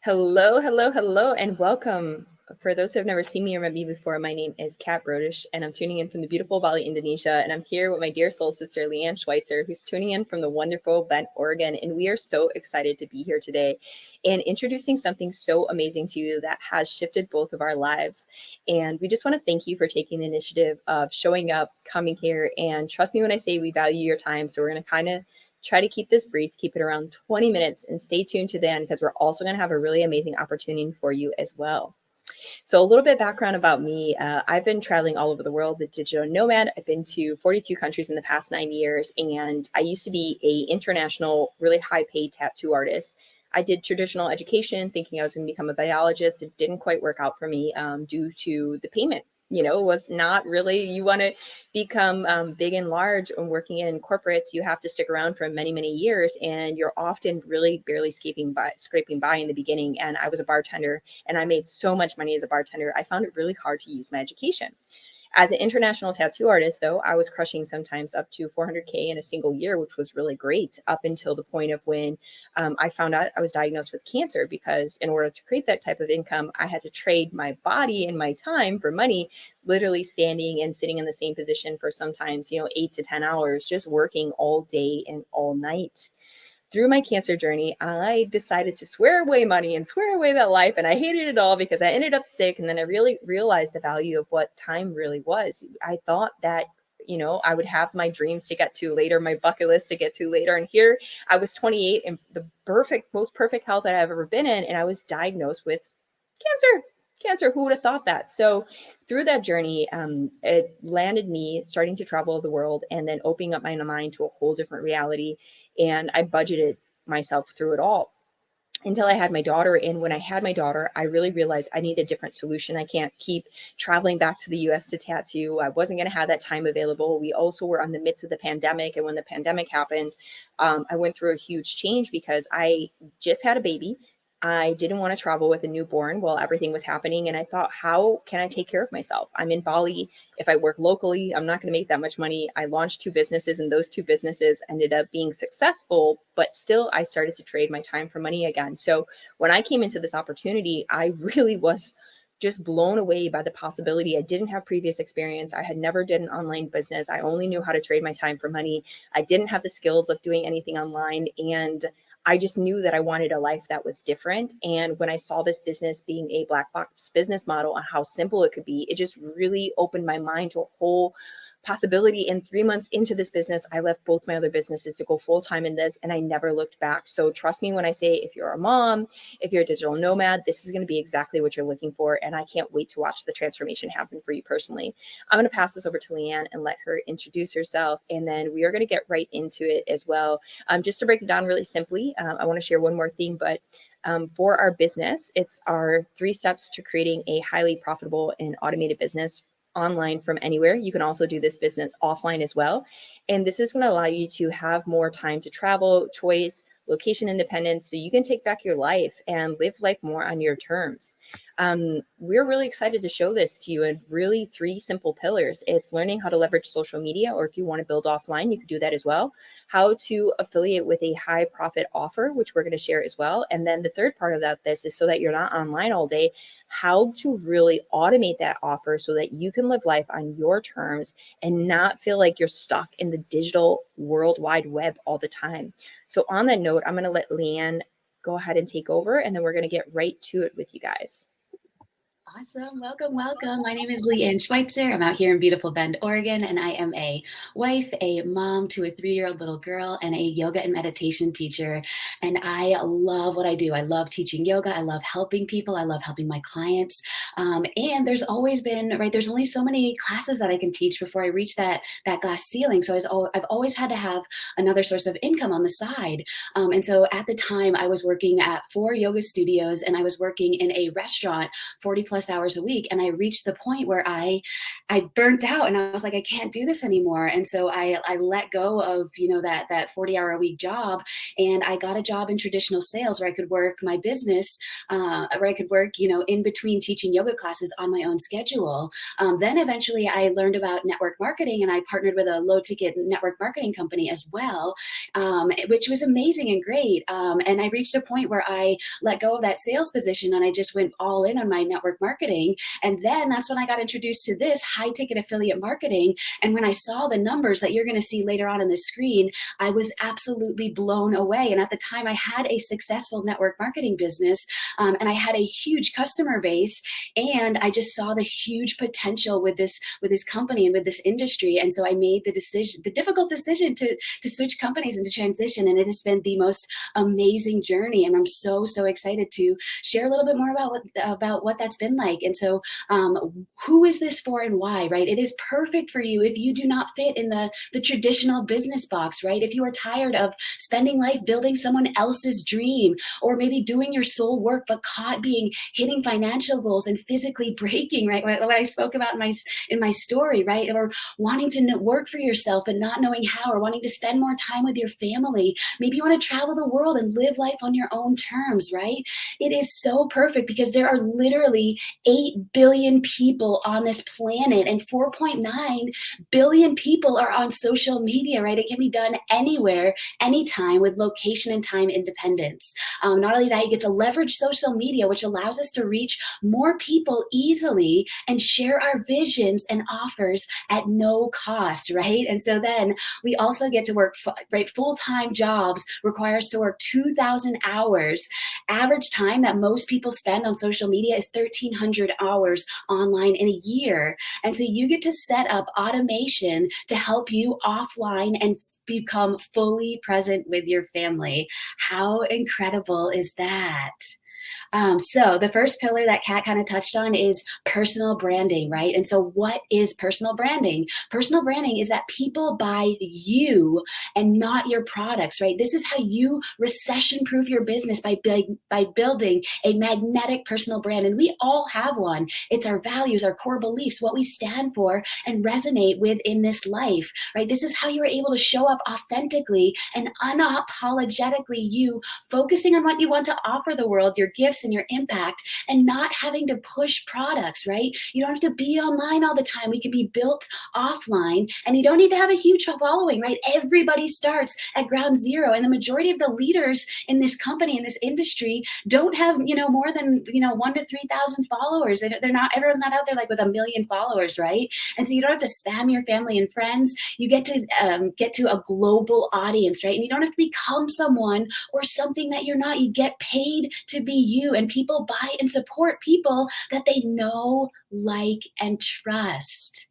Hello, hello, hello, and welcome. For those who have never seen me or met me before, my name is Kat Brodish, and I'm tuning in from the beautiful Bali, Indonesia. And I'm here with my dear soul sister, Leanne Schweitzer, who's tuning in from the wonderful Bend, Oregon. And we are so excited to be here today and introducing something so amazing to you that has shifted both of our lives. And we just want to thank you for taking the initiative of showing up, coming here, and trust me when I say we value your time. So we're going to kind of try to keep this brief, keep it around 20 minutes, and stay tuned to the end because we're also going to have a really amazing opportunity for you as well. So, a little bit of background about me. I've been traveling all over the world, a digital nomad. I've been to 42 countries in the past 9 years, and I used to be a international, really high paid tattoo artist. I did traditional education thinking I was going to become a biologist. It didn't quite work out for me due to the payment. It was not really, you want to become big and large and working in corporates, you have to stick around for many, many years. And you're often really barely scraping by in the beginning. And I was a bartender and I made so much money as a bartender. I found it really hard to use my education. As an international tattoo artist, though, I was crushing sometimes up to 400K in a single year, which was really great up until the point of when I found out I was diagnosed with cancer. Because in order to create that type of income, I had to trade my body and my time for money, literally standing and sitting in the same position for sometimes, 8 to 10 hours, just working all day and all night. Through my cancer journey, I decided to swear away money and swear away that life. And I hated it all because I ended up sick. And then I really realized the value of what time really was. I thought that, I would have my dreams to get to later, my bucket list to get to later. And here I was 28 and the most perfect health that I've ever been in. And I was diagnosed with cancer. Who would have thought that? So through that journey, it landed me starting to travel the world and then opening up my mind to a whole different reality. And I budgeted myself through it all until I had my daughter. And when I had my daughter, I really realized I need a different solution. I can't keep traveling back to the US to tattoo. I wasn't going to have that time available. We also were in the midst of the pandemic. And when the pandemic happened, I went through a huge change because I just had a baby. I didn't want to travel with a newborn while everything was happening. And I thought, how can I take care of myself? I'm in Bali. If I work locally, I'm not going to make that much money. I launched two businesses, and those two businesses ended up being successful, but still I started to trade my time for money again. So when I came into this opportunity, I really was just blown away by the possibility. I didn't have previous experience. I had never did an online business. I only knew how to trade my time for money. I didn't have the skills of doing anything online. And I just knew that I wanted a life that was different. And when I saw this business being a black box business model and how simple it could be, it just really opened my mind to a whole possibility. And 3 months into this business, I left both my other businesses to go full time in this, and I never looked back. So trust me when I say, if you're a mom, if you're a digital nomad, this is going to be exactly what you're looking for. And I can't wait to watch the transformation happen for you personally. I'm going to pass this over to Leanne and let her introduce herself, and then we are going to get right into it as well. Just to break it down really simply, I want to share one more thing, but for our business, it's our 3 steps to creating a highly profitable and automated business online from anywhere. You can also do this business offline as well. And this is going to allow you to have more time to travel, choice, location independence, so you can take back your life and live life more on your terms. We're really excited to show this to you in really 3 simple pillars. It's learning how to leverage social media, or if you want to build offline, you can do that as well. How to affiliate with a high profit offer, which we're going to share as well. And then the third part of this is so that you're not online all day, how to really automate that offer so that you can live life on your terms and not feel like you're stuck in the digital world wide web all the time. So on that note, I'm going to let Leanne go ahead and take over, and then we're going to get right to it with you guys. Awesome. Welcome, welcome. My name is Leanne Schweitzer. I'm out here in beautiful Bend, Oregon, and I am a wife, a mom to a 3-year-old little girl, and a yoga and meditation teacher. And I love what I do. I love teaching yoga. I love helping people. I love helping my clients. And there's always been, right, there's only so many classes that I can teach before I reach that glass ceiling. So I've always had to have another source of income on the side. And so at the time, I was working at 4 yoga studios, and I was working in a restaurant 40+ plus hours a week. And I reached the point where I burnt out, and I was like, I can't do this anymore. And so I let go of, that 40-hour a week job. And I got a job in traditional sales where I could work my business, where I could work, in between teaching yoga classes on my own schedule. Then eventually I learned about network marketing, and I partnered with a low ticket network marketing company as well, which was amazing and great. And I reached a point where I let go of that sales position and I just went all in on my network marketing. And then that's when I got introduced to this high ticket affiliate marketing. And when I saw the numbers that you're going to see later on in the screen, I was absolutely blown away. And at the time I had a successful network marketing business, and I had a huge customer base, and I just saw the huge potential with this company and with this industry. And so I made the difficult decision to switch companies and to transition. And it has been the most amazing journey. And I'm so excited to share a little bit more about what that's been like. And so who is this for and why, right? It is perfect for you if you do not fit in the traditional business box, right? If you are tired of spending life building someone else's dream, or maybe doing your soul work, but caught hitting financial goals and physically breaking, right? What I spoke about in my story, right? Or wanting to work for yourself but not knowing how, or wanting to spend more time with your family. Maybe you want to travel the world and live life on your own terms, right? It is so perfect because there are literally 8 billion people on this planet, and 4.9 billion people are on social media, right? It can be done anywhere, anytime, with location and time independence. Not only that, you get to leverage social media, which allows us to reach more people easily and share our visions and offers at no cost, right? And so then we also get to work, right? Full-time jobs require us to work 2,000 hours. Average time that most people spend on social media is 1,300 hours online in a year. And so you get to set up automation to help you offline and become fully present with your family. How incredible is that? So the first pillar that Kat kind of touched on is personal branding, right? And so what is personal branding? Personal branding is that people buy you and not your products, right? This is how you recession-proof your business by building a magnetic personal brand. And we all have one. It's our values, our core beliefs, what we stand for and resonate with in this life, right? This is how you're able to show up authentically and unapologetically you, focusing on what you want to offer the world, your gifts and your impact, and not having to push products, right? You don't have to be online all the time. We can be built offline, and you don't need to have a huge following, right? Everybody starts at ground zero, and the majority of the leaders in this company, in this industry, don't have, more than, 1 to 3,000 followers. Everyone's not out there like with 1 million followers, right? And so you don't have to spam your family and friends. You get to a global audience, right? And you don't have to become someone or something that you're not. You get paid to be you, and people buy and support people that they know, like, and trust.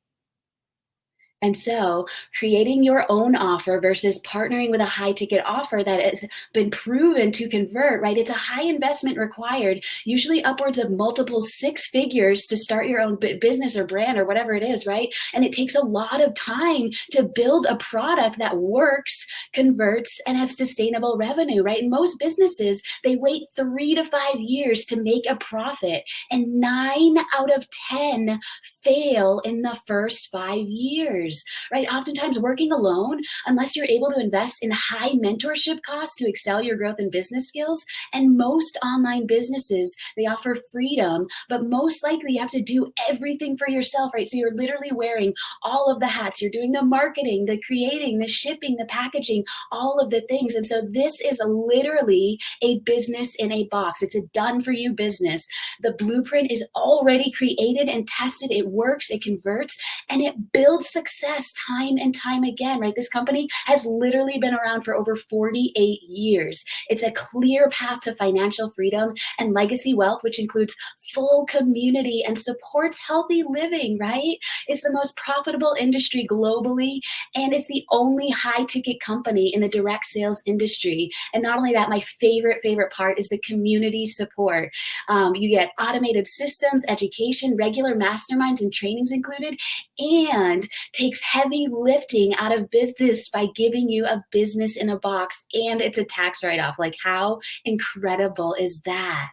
And so creating your own offer versus partnering with a high ticket offer that has been proven to convert, right? It's a high investment required, usually upwards of multiple 6 figures to start your own business or brand or whatever it is, right? And it takes a lot of time to build a product that works, converts, and has sustainable revenue, right? And most businesses, they wait 3 to 5 years to make a profit, and 9 out of 10 fail in the first 5 years. Right? Oftentimes working alone, unless you're able to invest in high mentorship costs to excel your growth and business skills, and most online businesses, they offer freedom, but most likely you have to do everything for yourself, right? So you're literally wearing all of the hats. You're doing the marketing, the creating, the shipping, the packaging, all of the things. And so this is literally a business in a box. It's a done for you business. The blueprint is already created and tested. It works, it converts, and it builds success time and time again, right? This company has literally been around for over 48 years. It's a clear path to financial freedom and legacy wealth, which includes full community and supports healthy living, right? It's the most profitable industry globally, and it's the only high ticket company in the direct sales industry. And not only that, my favorite part is the community support. You get automated systems, education, regular masterminds and trainings included, and takes heavy lifting out of business by giving you a business in a box, and it's a tax write-off. Like, how incredible is that?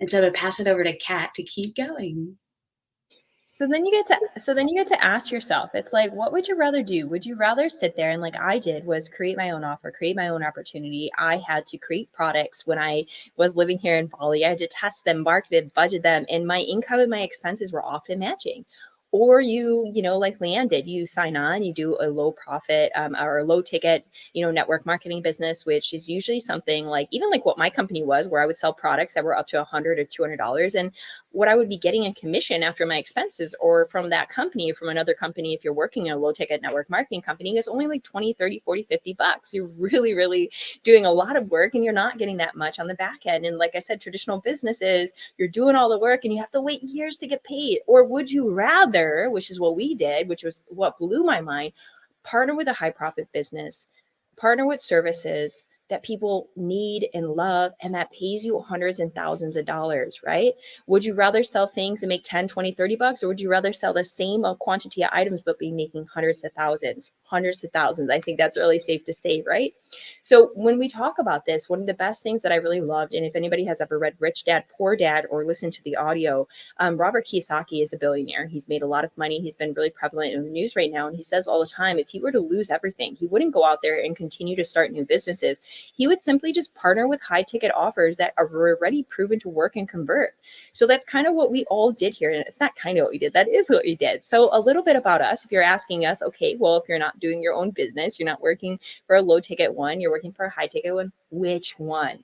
And so to pass it over to Kat to keep going. So then you get to ask yourself, it's like, what would you rather do? Would you rather sit there and, like I did, was create my own offer, create my own opportunity? I had to create products when I was living here in Bali. I had to test them, market it, budget them, and my income and my expenses were often matching. Or like Leanne did, you sign on, you do a low profit or a low ticket, network marketing business, which is usually something like, even like what my company was, where I would sell products that were up to $100 or $200, and what I would be getting in commission after my expenses, or from that company, from another company, if you're working in a low ticket network marketing company, is only like 20, 30, 40, $50. You're really, really doing a lot of work and you're not getting that much on the back end. And like I said, traditional businesses, you're doing all the work and you have to wait years to get paid. Or would you rather, which is what we did, which was what blew my mind, partner with a high profit business, partner with services that people need and love, and that pays you hundreds and thousands of dollars, right? Would you rather sell things and make 10, 20, $30, or would you rather sell the same quantity of items but be making hundreds of thousands, hundreds of thousands? I think that's really safe to say, right? So when we talk about this, one of the best things that I really loved, and if anybody has ever read Rich Dad Poor Dad or listened to the audio, Robert Kiyosaki is a billionaire. He's made a lot of money. He's been really prevalent in the news right now. And he says all the time, if he were to lose everything, he wouldn't go out there and continue to start new businesses. He would simply just partner with high ticket offers that are already proven to work and convert. So that's kind of what we all did here. And it's not kind of what we did, that is what we did. So a little bit about us, if you're asking us, okay, well, if you're not doing your own business, you're not working for a low ticket one, you're working for a high ticket one, which one?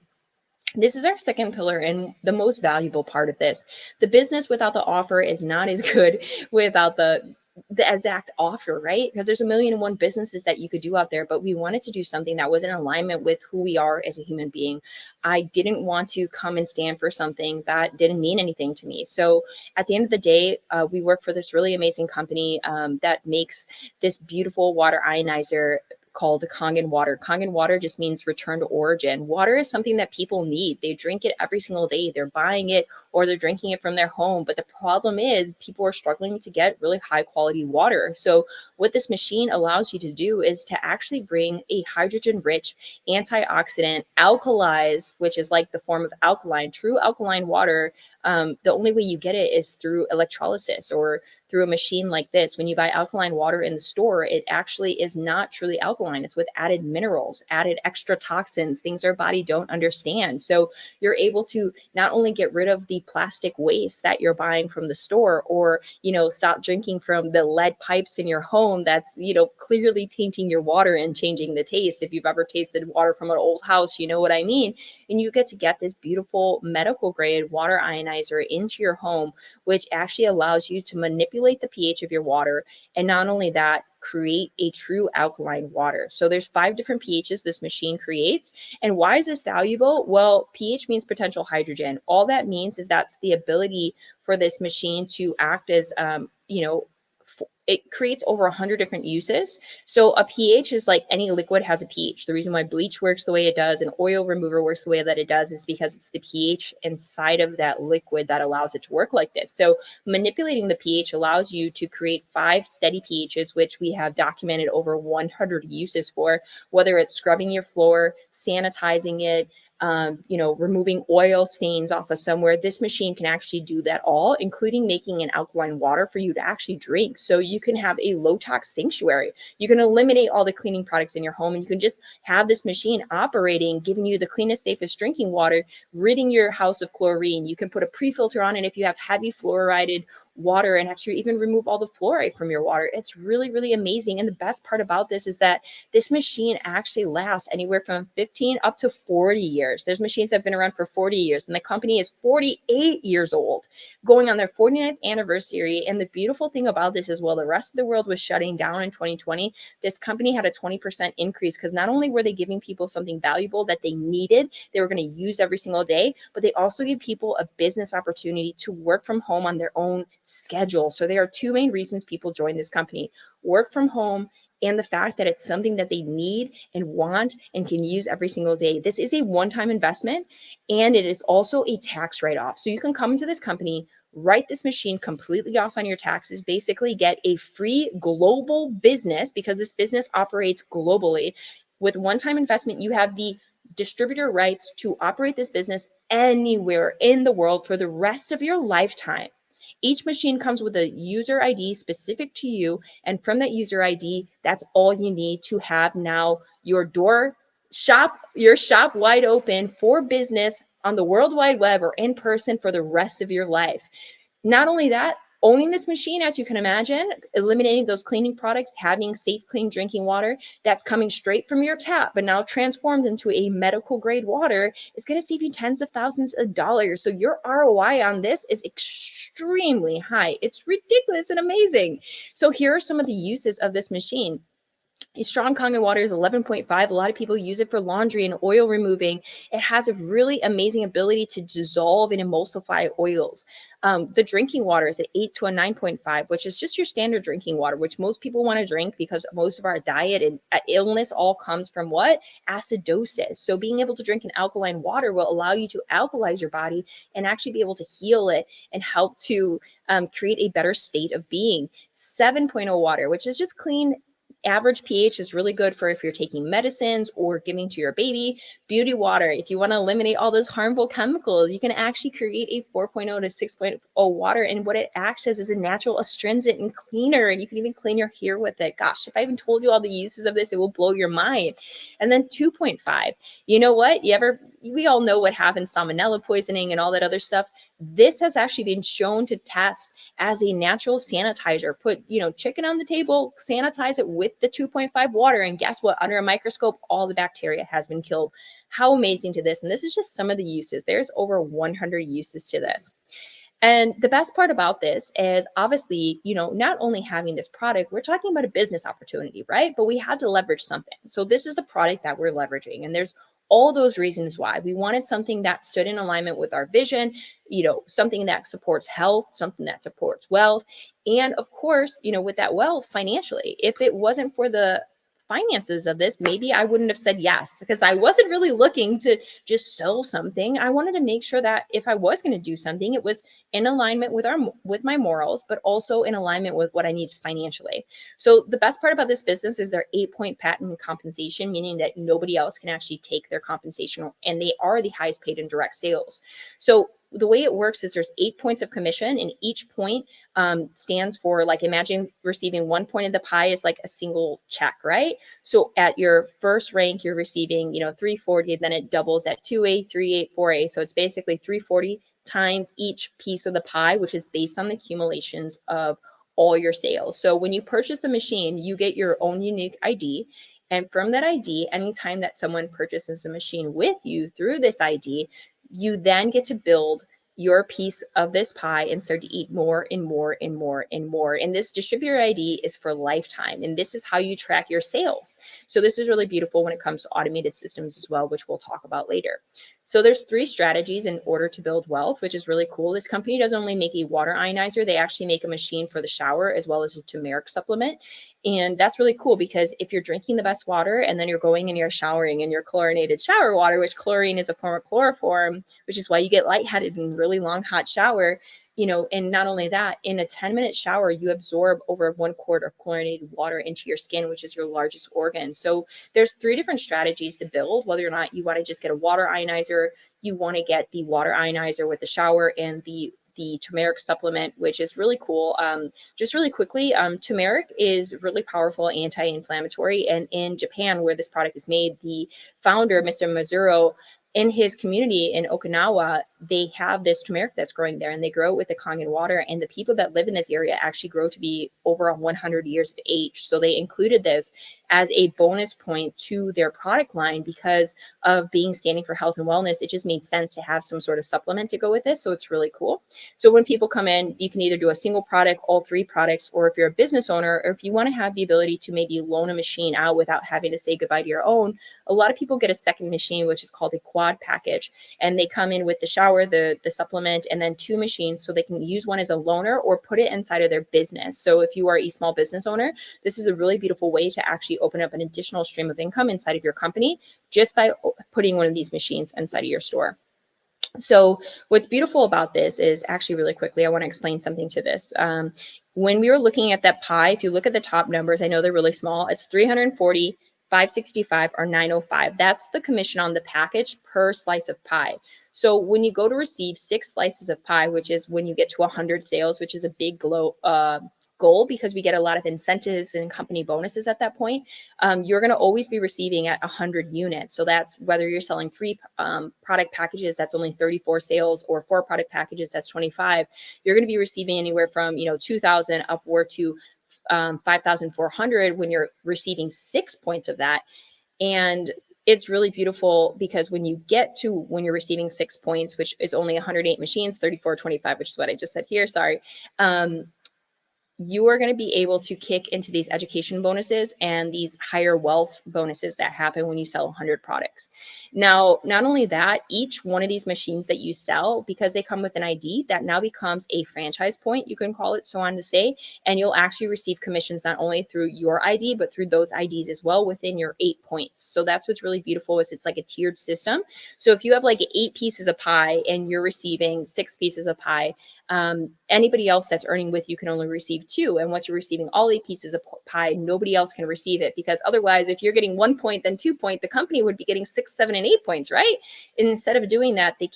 This is our second pillar and the most valuable part of this. The business without the offer is not as good without the exact offer, right? Because there's a million and one businesses that you could do out there, but we wanted to do something that was in alignment with who we are as a human being. I didn't want to come and stand for something that didn't mean anything to me. So at the end of the day, we work for this really amazing company that makes this beautiful water ionizer called Kangen water. Kangen water just means return to origin. Water is something that people need. They drink it every single day. They're buying it or they're drinking it from their home. But the problem is people are struggling to get really high quality water. So what this machine allows you to do is to actually bring a hydrogen rich antioxidant alkalize, which is like the form of alkaline, true alkaline water. The only way you get it is through electrolysis or through a machine like this. When you buy alkaline water in the store, it actually is not truly alkaline. It's with added minerals, added extra toxins, things our body don't understand. So you're able to not only get rid of the plastic waste that you're buying from the store, or, stop drinking from the lead pipes in your home that's, clearly tainting your water and changing the taste. If you've ever tasted water from an old house, you know what I mean. And you get this beautiful medical grade water ionizer into your home, which actually allows you to manipulate the pH of your water. And not only that, create a true alkaline water. So there's 5 different pHs this machine creates. And why is this valuable? Well, pH means potential hydrogen. All that means is that's the ability for this machine to act as, it creates over 100 different uses. So a pH is like any liquid has a pH. The reason why bleach works the way it does and oil remover works the way that it does is because it's the pH inside of that liquid that allows it to work like this. So manipulating the pH allows you to create 5 steady pHs, which we have documented over 100 uses for, whether it's scrubbing your floor, sanitizing it, removing oil stains off of somewhere. This machine can actually do that all, including making an alkaline water for you to actually drink. So you can have a low tox sanctuary. You can eliminate all the cleaning products in your home and you can just have this machine operating, giving you the cleanest, safest drinking water, ridding your house of chlorine. You can put a pre-filter on, and if you have heavy fluoridated water, and actually even remove all the fluoride from your water. It's really, really amazing. And the best part about this is that this machine actually lasts anywhere from 15 up to 40 years. There's machines that have been around for 40 years, and the company is 48 years old, going on their 49th anniversary. And the beautiful thing about this is, while the rest of the world was shutting down in 2020, this company had a 20% increase, because not only were they giving people something valuable that they needed, they were going to use every single day, but they also gave people a business opportunity to work from home on their own schedule. So there are 2 main reasons people join this company: work from home, and the fact that it's something that they need and want and can use every single day. This is a one-time investment, and it is also a tax write-off. So you can come into this company, write this machine completely off on your taxes, basically get a free global business, because this business operates globally. With one-time investment, you have the distributor rights to operate this business anywhere in the world for the rest of your lifetime. Each machine comes with a user ID specific to you. And from that user ID, that's all you need to have now your your shop wide open for business on the World Wide Web or in person for the rest of your life. Not only that, owning this machine, as you can imagine, eliminating those cleaning products, having safe, clean drinking water that's coming straight from your tap, but now transformed into a medical grade water is going to save you tens of thousands of dollars. So your ROI on this is extremely high. It's ridiculous and amazing. So here are some of the uses of this machine. A strong Kangen water is 11.5. A lot of people use it for laundry and oil removing. It has a really amazing ability to dissolve and emulsify oils. The drinking water is at 8 to a 9.5, which is just your standard drinking water, which most people want to drink because most of our diet and illness all comes from what? Acidosis. So being able to drink an alkaline water will allow you to alkalize your body and actually be able to heal it and help to create a better state of being. 7.0 water, which is just clean. Average pH is really good for if you're taking medicines or giving to your baby. Beauty water, if you want to eliminate all those harmful chemicals, you can actually create a 4.0 to 6.0 water. And what it acts as is a natural astringent and cleaner. And you can even clean your hair with it. Gosh, if I even told you all the uses of this, it will blow your mind. And then 2.5, you know what? We all know what happens, salmonella poisoning and all that other stuff. This has actually been shown to test as a natural sanitizer. Put, chicken on the table, sanitize it with the 2.5 water, and guess what? Under a microscope, all the bacteria has been killed. How amazing to this? And this is just some of the uses. There's over 100 uses to this. And the best part about this is obviously, not only having this product, we're talking about a business opportunity, right? But we had to leverage something. So this is the product that we're leveraging. And there's all those reasons why. We wanted something that stood in alignment with our vision, something that supports health, something that supports wealth. And of course, with that wealth financially, if it wasn't for the finances of this, maybe I wouldn't have said yes, because I wasn't really looking to just sell something. I wanted to make sure that if I was going to do something, it was in alignment with my morals, but also in alignment with what I needed financially. So the best part about this business is their 8-point patent compensation, meaning that nobody else can actually take their compensation, and they are the highest paid in direct sales. So the way it works is there's 8 points of commission, and each point stands for, like, imagine receiving 1 point of the pie is like a single check, right? So at your first rank, you're receiving, 340, then it doubles at 2A, 3A, 4A. So it's basically 340 times each piece of the pie, which is based on the accumulations of all your sales. So when you purchase the machine, you get your own unique ID. And from that ID, anytime that someone purchases a machine with you through this ID, you then get to build your piece of this pie and start to eat more and more and more and more. And this distributor ID is for lifetime. And this is how you track your sales. So this is really beautiful when it comes to automated systems as well, which we'll talk about later. So there's 3 strategies in order to build wealth, which is really cool. This company doesn't only make a water ionizer, they actually make a machine for the shower as well as a turmeric supplement. And that's really cool, because if you're drinking the best water and then you're going and you're showering in your chlorinated shower water, which chlorine is a form of chloroform, which is why you get lightheaded in really long hot shower, and not only that, in a 10-minute shower, you absorb over 1 quart of chlorinated water into your skin, which is your largest organ. So there's 3 different strategies to build, whether or not you want to just get a water ionizer, you want to get the water ionizer with the shower, and the turmeric supplement, which is really cool. Just really quickly, turmeric is really powerful anti-inflammatory. And in Japan, where this product is made, the founder, Mr. Mazuro, in his community in Okinawa, they have this turmeric that's growing there, and they grow it with the Kangen water. And the people that live in this area actually grow to be over 100 years of age. So they included this as a bonus point to their product line because of being standing for health and wellness. It just made sense to have some sort of supplement to go with this. So it's really cool. So when people come in, you can either do a single product, all 3 products, or if you're a business owner, or if you want to have the ability to maybe loan a machine out without having to say goodbye to your own, a lot of people get a second machine, which is called a quad package. And they come in with the shower, the supplement, and then 2 machines, so they can use one as a loaner or put it inside of their business. So if you are a small business owner, this is a really beautiful way to actually open up an additional stream of income inside of your company just by putting one of these machines inside of your store. So what's beautiful about this is, actually, really quickly, I want to explain something to this. When we were looking at that pie, if you look at the top numbers, I know they're really small. It's 340 $5.65, or $9.05. That's the commission on the package per slice of pie. So when you go to receive 6 slices of pie, which is when you get to 100 sales, which is a big goal because we get a lot of incentives and company bonuses at that point, you're going to always be receiving at 100 units. So that's whether you're selling 3 product packages, that's only 34 sales, or 4 product packages, that's 25. You're going to be receiving anywhere from 2,000 upward to 5,400 when you're receiving 6 points of that. And it's really beautiful because when you're receiving 6 points, which is only 108 machines, 34.25, which is what I just said here, sorry, you are going to be able to kick into these education bonuses and these higher wealth bonuses that happen when you sell 100 products. Now, not only that, each one of these machines that you sell, because they come with an ID, that now becomes a franchise point, you can call it, so on to say, and you'll actually receive commissions not only through your ID, but through those IDs as well within your 8 points. So that's what's really beautiful, is it's like a tiered system. So if you have like 8 pieces of pie and you're receiving 6 pieces of pie, anybody else that's earning with you can only receive 2. And once you're receiving all 8 pieces of pie, nobody else can receive it, because otherwise, if you're getting 1 point, then 2 point, the company would be getting 6, 7, and 8 points, right? And instead of doing that, they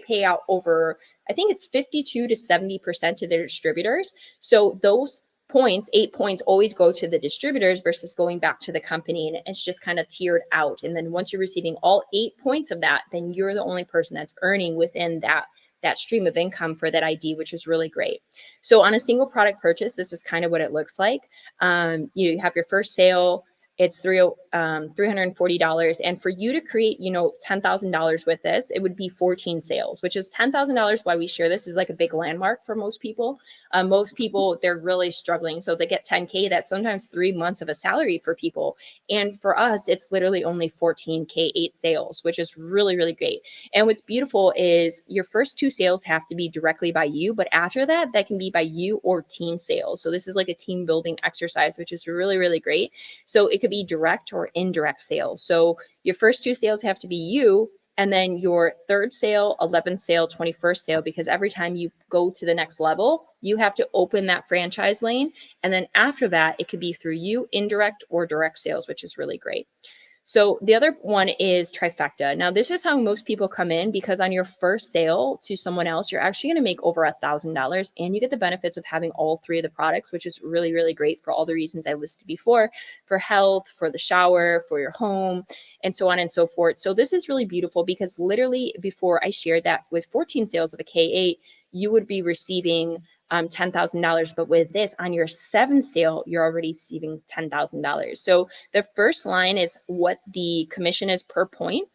pay out over, I think it's 52 to 70% to their distributors. So those points, 8 points, always go to the distributors versus going back to the company. And it's just kind of tiered out. And then once you're receiving all 8 points of that, then you're the only person that's earning within that stream of income for that ID, which is really great. So on a single product purchase, this is kind of what it looks like. You have your first sale, it's $340. And for you to create, $10,000 with this, it would be 14 sales, which is $10,000. Why we share this is like a big landmark for most people. Most people, they're really struggling. So they get 10K, that's sometimes 3 months of a salary for people. And for us, it's literally only 14K, 8 sales, which is really, really great. And what's beautiful is your first 2 sales have to be directly by you, but after that, that can be by you or team sales. So this is like a team building exercise, which is really, really great. So it could be direct or indirect sales. So your first 2 sales have to be you, and then your 3rd sale, 11th sale, 21st sale, because every time you go to the next level, you have to open that franchise lane. And then after that, it could be through you, indirect or direct sales, which is really great. So the other one is trifecta. Now, this is how most people come in, because on your first sale to someone else, you're actually going to make over $1,000, and you get the benefits of having all 3 of the products, which is really, really great for all the reasons I listed before, for health, for the shower, for your home, and so on and so forth. So this is really beautiful, because literally before I shared that with 14 sales of a K8, you would be receiving $10,000. But with this, on your 7th sale, you're already receiving $10,000. So the first line is what the commission is per point.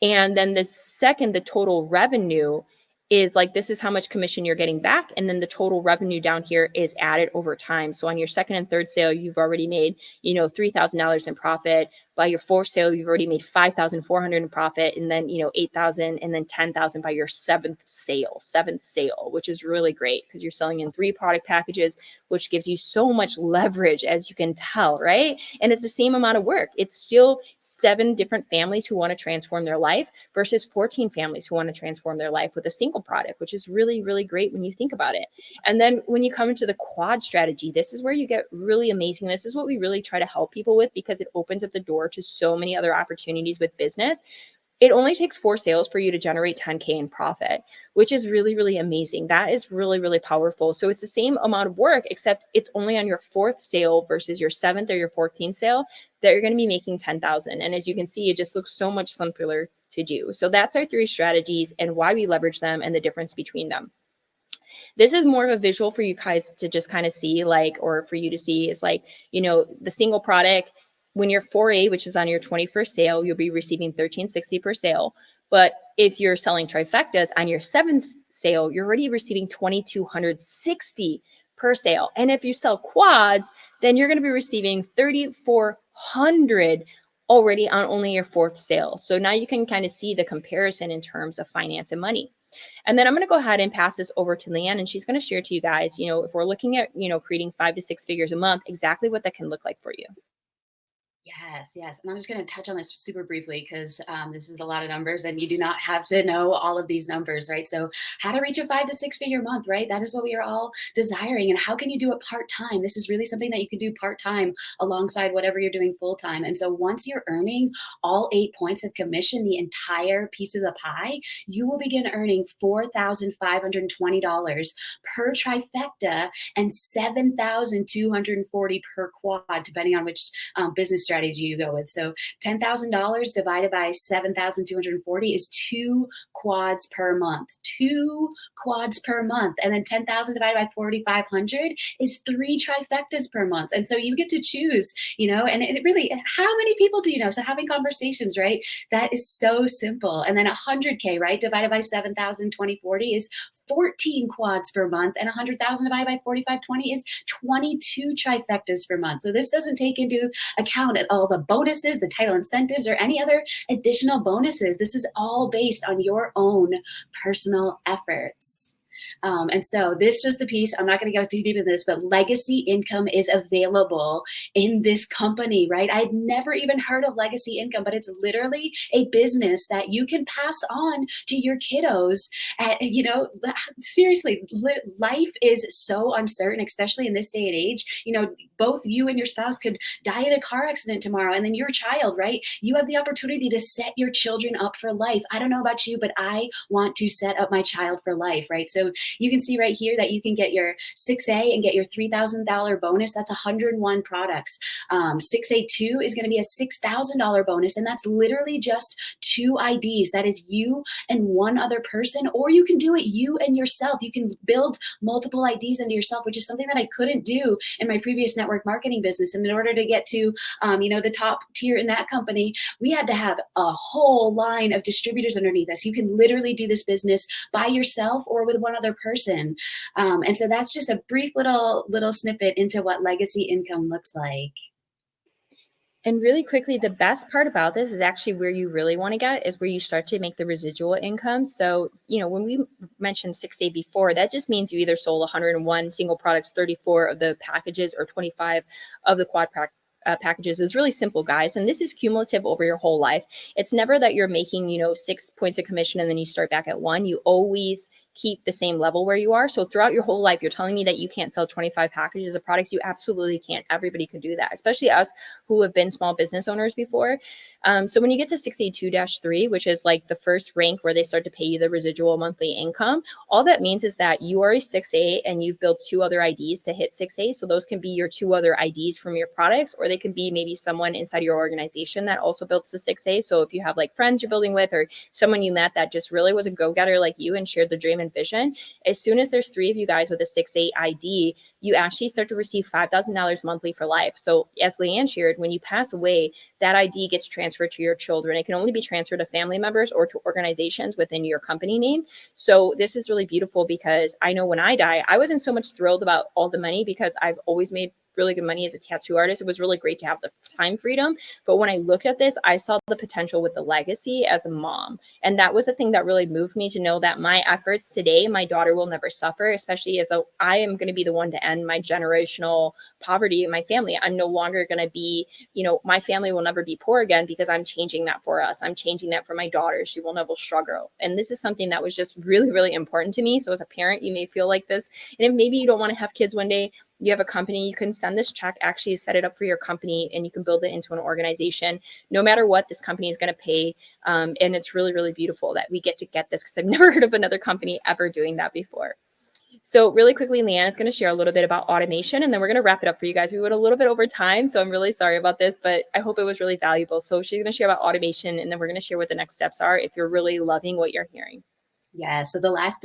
And then the total revenue is like, this is how much commission you're getting back. And then the total revenue down here is added over time. So on your 2nd and 3rd sale, you've already made, $3,000 in profit. By your 4th sale, you've already made $5,400 in profit, and then, $8,000, and then $10,000 by your 7th sale, which is really great because you're selling in 3 product packages, which gives you so much leverage, as you can tell, right? And it's the same amount of work. It's still 7 different families who want to transform their life versus 14 families who want to transform their life with a single product, which is really, really great when you think about it. And then when you come into the quad strategy, this is where you get really amazing. This is what we really try to help people with, because it opens up the door to so many other opportunities with business. It only takes 4 sales for you to generate 10K in profit, which is really, really amazing. That is really, really powerful. So it's the same amount of work, except it's only on your 4th sale versus your 7th or your 14th sale that you're going to be making 10,000. And as you can see, it just looks so much simpler to do. So that's our 3 strategies and why we leverage them and the difference between them. This is more of a visual for you guys to just kind of see, or for you to see, is the single product. When you're 4A, which is on your 21st sale, you'll be receiving $13.60 per sale. But if you're selling trifectas on your 7th sale, you're already receiving $2,260 per sale. And if you sell quads, then you're going to be receiving $3,400 already on only your 4th sale. So now you can kind of see the comparison in terms of finance and money. And then I'm going to go ahead and pass this over to Leanne, and she's going to share to you guys, if we're looking at, creating 5 to 6 figures a month, exactly what that can look like for you. Yes, yes. And I'm just going to touch on this super briefly because this is a lot of numbers and you do not have to know all of these numbers, right? So, how to reach a 5 to 6 figure month, right? That is what we are all desiring. And how can you do it part time? This is really something that you can do part time alongside whatever you're doing full time. And so, once you're earning all 8 points of commission, the entire pieces of pie, you will begin earning $4,520 per trifecta and 7,240 per quad, depending on which business strategy you go with. So $10,000 divided by 7,240 is 2 quads per month. 2 quads per month. And then 10,000 divided by 4,500 is 3 trifectas per month. And so you get to choose, and it really, how many people do you know? So having conversations, right? That is so simple. And then 100K, right? Divided by 7,240 is 14 quads per month, and 100,000 divided by 4,520 is 22 trifectas per month. So this doesn't take into account at all the bonuses, the title incentives, or any other additional bonuses. This is all based on your own personal efforts. And so this was the piece. I'm not going to go too deep in this, but legacy income is available in this company, right? I had never even heard of legacy income, but it's literally a business that you can pass on to your kiddos. Seriously, life is so uncertain, especially in this day and age. Both you and your spouse could die in a car accident tomorrow, and then your child, right? You have the opportunity to set your children up for life. I don't know about you, but I want to set up my child for life, right? So you can see right here that you can get your 6A and get your $3,000 bonus. That's 101 products. 6A2 is going to be a $6,000 bonus, and that's literally just 2 IDs. That is you and one other person, or you can do it you and yourself. You can build multiple IDs into yourself, which is something that I couldn't do in my previous network marketing business. And in order to get to, the top tier in that company, we had to have a whole line of distributors underneath us. You can literally do this business by yourself or with one other person. And so that's just a brief little snippet into what legacy income looks like. And really quickly, the best part about this is actually where you really want to get is where you start to make the residual income. So, when we mentioned 6A before, that just means you either sold 101 single products, 34 of the packages, or 25 of the quad packages. Is really simple, guys. And this is cumulative over your whole life. It's never that you're making, 6 points of commission and then you start back at 1. You always keep the same level where you are. So throughout your whole life, you're telling me that you can't sell 25 packages of products. You absolutely can't. Everybody could do that, especially us who have been small business owners before. So when you get to 6A2-3, which is like the first rank where they start to pay you the residual monthly income, all that means is that you are a 6A and you've built 2 other IDs to hit 6A. So those can be your 2 other IDs from your products, or they could be maybe someone inside your organization that also builds the 6A. So if you have like friends you're building with, or someone you met that just really was a go-getter like you and shared the dream and vision, as soon as there's 3 of you guys with a 6A ID, you actually start to receive $5,000 monthly for life. So as Leanne shared, when you pass away, that ID gets transferred to your children. It can only be transferred to family members or to organizations within your company name. So this is really beautiful because I know when I die, I wasn't so much thrilled about all the money because I've always made really good money as a tattoo artist. It was really great to have the time freedom. But when I looked at this, I saw the potential with the legacy as a mom. And that was the thing that really moved me to know that my efforts today, my daughter will never suffer, especially as I am going to be the one to end my generational poverty in my family. I'm no longer going to be, my family will never be poor again because I'm changing that for us. I'm changing that for my daughter. She will never struggle. And this is something that was just really, really important to me. So as a parent, you may feel like this. And if maybe you don't want to have kids one day, you have a company, you can send this check, actually set it up for your company, and you can build it into an organization. No matter what, this company is going to pay. And it's really, really beautiful that we get this because I've never heard of another company ever doing that before. So really quickly, Leanne is going to share a little bit about automation, and then we're going to wrap it up for you guys. We went a little bit over time, so I'm really sorry about this, but I hope it was really valuable. So she's going to share about automation, and then we're going to share what the next steps are if you're really loving what you're hearing. Yeah. So the last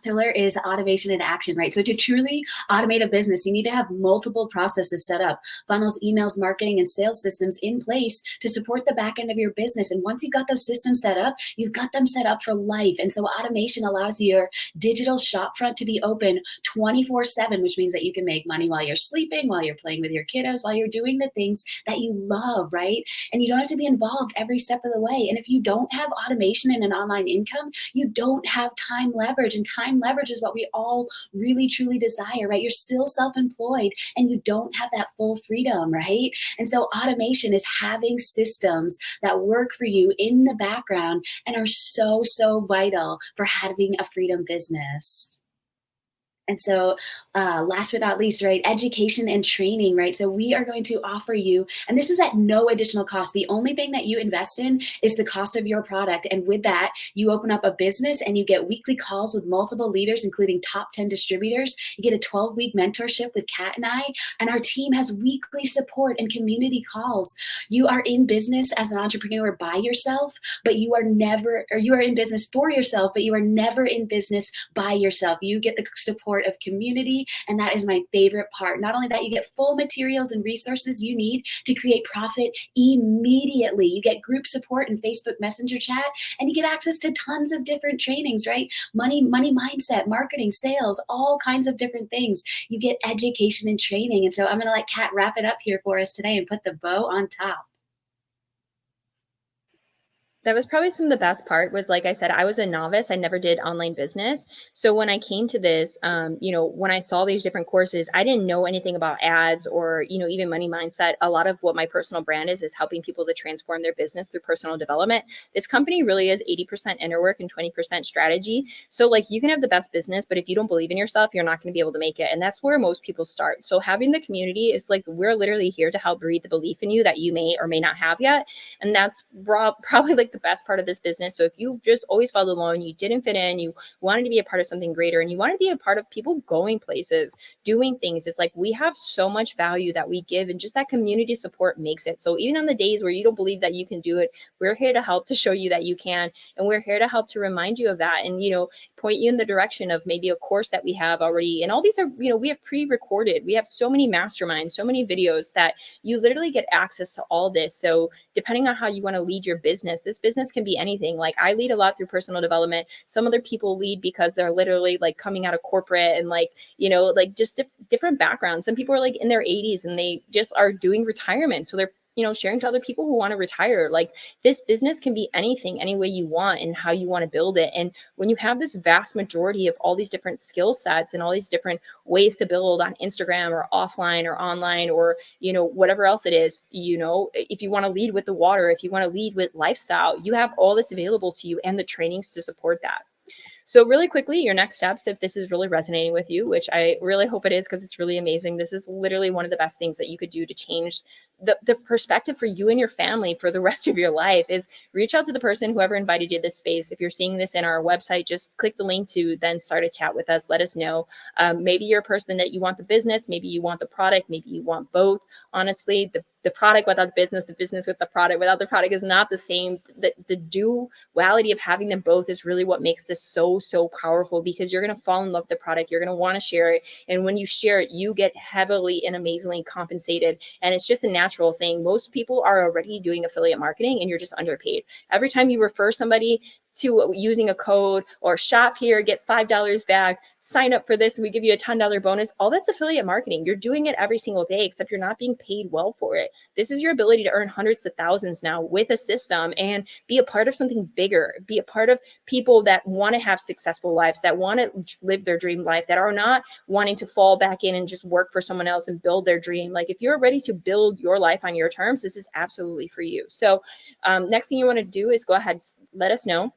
pillar is automation in action, right? So to truly automate a business, you need to have multiple processes set up, funnels, emails, marketing, and sales systems in place to support the back end of your business. And once you've got those systems set up, you've got them set up for life. And so automation allows your digital shopfront to be open 24/7, which means that you can make money while you're sleeping, while you're playing with your kiddos, while you're doing the things that you love, right? And you don't have to be involved every step of the way. And if you don't have automation and an online income, you don't don't have time leverage, and time leverage is what we all really truly desire, right? You're still self-employed and you don't have that full freedom, right? And so automation is having systems that work for you in the background and are so, so vital for having a freedom business. And so, last but not least, right, education and training, right? So we are going to offer you, and this is at no additional cost. The only thing that you invest in is the cost of your product. And with that, you open up a business and you get weekly calls with multiple leaders, including top 10 distributors. You get a 12-week mentorship with Kat and our team has weekly support and community calls. You are in business as an entrepreneur by yourself, but you are never, or you are in business for yourself, but you are never in business by yourself. You get the support of community, and that is my favorite part. Not only that, you get full materials and resources you need to create profit immediately. You get group support and Facebook Messenger chat, and you get access to tons of different trainings, right? Money mindset, marketing, sales, all kinds of different things. You get education and training. And so I'm going to let Kat wrap it up here for us today and put the bow on top. That was probably some of the best part was, like I said, I was a novice. I never did online business. So when I came to this, when I saw these different courses, I didn't know anything about ads or, even money mindset. A lot of what my personal brand is helping people to transform their business through personal development. This company really is 80% inner work and 20% strategy. So like you can have the best business, but if you don't believe in yourself, you're not going to be able to make it. And that's where most people start. So having the community is like, we're literally here to help breed the belief in you that you may or may not have yet. And that's probably like the best part of this business. So if you just always felt alone, you didn't fit in, you wanted to be a part of something greater, and you want to be a part of people going places, doing things, it's like we have so much value that we give, and just that community support makes it. So even on the days where you don't believe that you can do it, we're here to help to show you that you can, and we're here to help to remind you of that, and point you in the direction of maybe a course that we have already. And all these are, we have pre-recorded, we have so many masterminds, so many videos that you literally get access to all this. So depending on how you want to lead your business, this business can be anything. Like I lead a lot through personal development. Some other people lead because they're literally like coming out of corporate and just different backgrounds. Some people are like in their 80s and they just are doing retirement. So they're sharing to other people who want to retire. Like this business can be anything, any way you want and how you want to build it. And when you have this vast majority of all these different skill sets and all these different ways to build on Instagram or offline or online or, whatever else it is, if you want to lead with the water, if you want to lead with lifestyle, you have all this available to you and the trainings to support that. So really quickly, your next steps, if this is really resonating with you, which I really hope it is because it's really amazing. This is literally one of the best things that you could do to change the perspective for you and your family for the rest of your life is reach out to the person, whoever invited you to this space. If you're seeing this in our website, just click the link to then start a chat with us. Let us know. Maybe you're a person that you want the business, maybe you want the product, maybe you want both. Honestly, the product without the business with the product without the product is not the same. The duality of having them both is really what makes this so powerful, because you're going to fall in love with the product. You're going to want to share it. And when you share it, you get heavily and amazingly compensated. And it's just a natural thing. Most people are already doing affiliate marketing and you're just underpaid. Every time you refer somebody to using a code or shop here, get $5 back, sign up for this, and we give you a $10 bonus. All that's affiliate marketing. You're doing it every single day, except you're not being paid well for it. This is your ability to earn hundreds of thousands now with a system and be a part of something bigger, be a part of people that want to have successful lives, that want to live their dream life, that are not wanting to fall back in and just work for someone else and build their dream. Like if you're ready to build your life on your terms, this is absolutely for you. So next thing you want to do is go ahead, let us know.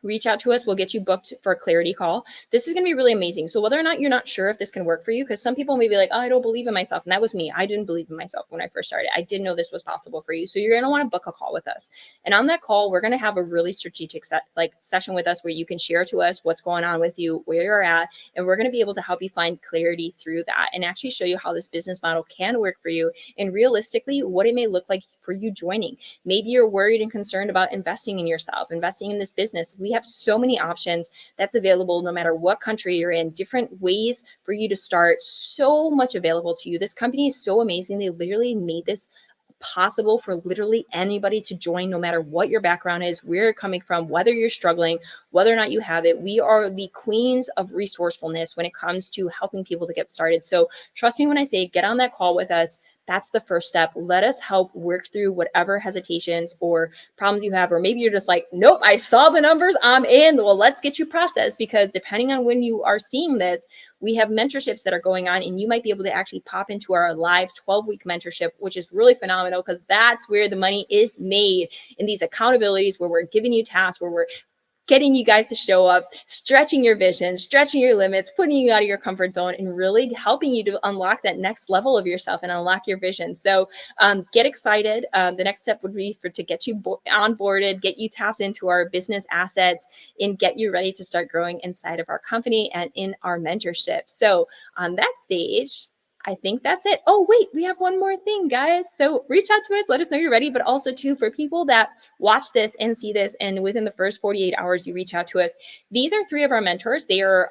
Reach out to us. We'll get you booked for a clarity call. This is going to be really amazing. So whether or not you're not sure if this can work for you, because some people may be like, oh, I don't believe in myself. And that was me. I didn't believe in myself when I first started. I didn't know this was possible for you. So you're going to want to book a call with us. And on that call, we're going to have a really strategic session with us where you can share to us what's going on with you, where you're at, and we're going to be able to help you find clarity through that and actually show you how this business model can work for you and realistically what it may look like for you joining. Maybe you're worried and concerned about investing in yourself, investing in this business. We have so many options that's available no matter what country you're in, different ways for you to start, so much available to you. This company is so amazing. They literally made this possible for literally anybody to join, no matter what your background is, where you're coming from, whether you're struggling, whether or not you have it. We are the queens of resourcefulness when it comes to helping people to get started. So trust me when I say get on that call with us. that's the first step. Let us help work through whatever hesitations or problems you have, or maybe you're just like, nope, I saw the numbers, I'm in. Well, let's get you processed, because depending on when you are seeing this, we have mentorships that are going on, and you might be able to actually pop into our live 12-week mentorship, which is really phenomenal, because that's where the money is made, in these accountabilities where we're giving you tasks, where we're getting you guys to show up, stretching your vision, stretching your limits, putting you out of your comfort zone, and really helping you to unlock that next level of yourself and unlock your vision. So get excited. The next step would be to get you onboarded, get you tapped into our business assets, and get you ready to start growing inside of our company and in our mentorship. So on that stage, I think that's it. Oh, wait, we have one more thing, guys. So reach out to us, let us know you're ready, but also too, for people that watch this and see this, and within the first 48 hours, you reach out to us. These are 3 of our mentors. They are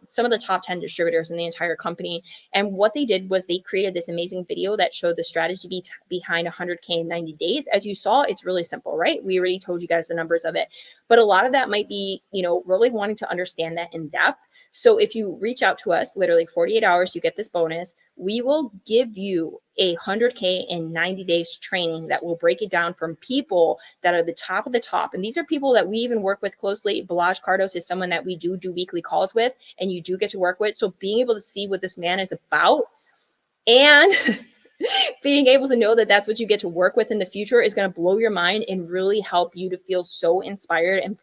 some of the top 10 distributors in the entire company. And what they did was they created this amazing video that showed the strategy behind 100K in 90 days. As you saw, it's really simple, right? We already told you guys the numbers of it, but a lot of that might be, really wanting to understand that in depth. So if you reach out to us, literally 48 hours, you get this bonus. We will give you a 100K in 90 days training that will break it down from people that are the top of the top. And these are people that we even work with closely. Balazs Cardos is someone that we do weekly calls with, and you do get to work with. So being able to see what this man is about, and being able to know that that's what you get to work with in the future, is going to blow your mind and really help you to feel so inspired. And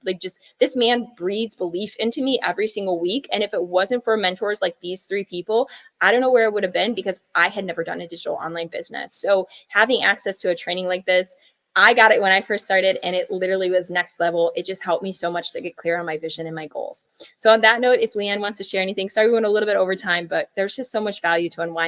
like, just, this man breathes belief into me every single week. And if it wasn't for mentors like these 3 people, I don't know where I would have been, because I had never done a digital online business. So having access to a training like this, I got it when I first started, and it literally was next level. It just helped me so much to get clear on my vision and my goals. So on that note, if Leanne wants to share anything, sorry we went a little bit over time, but there's just so much value to unwind.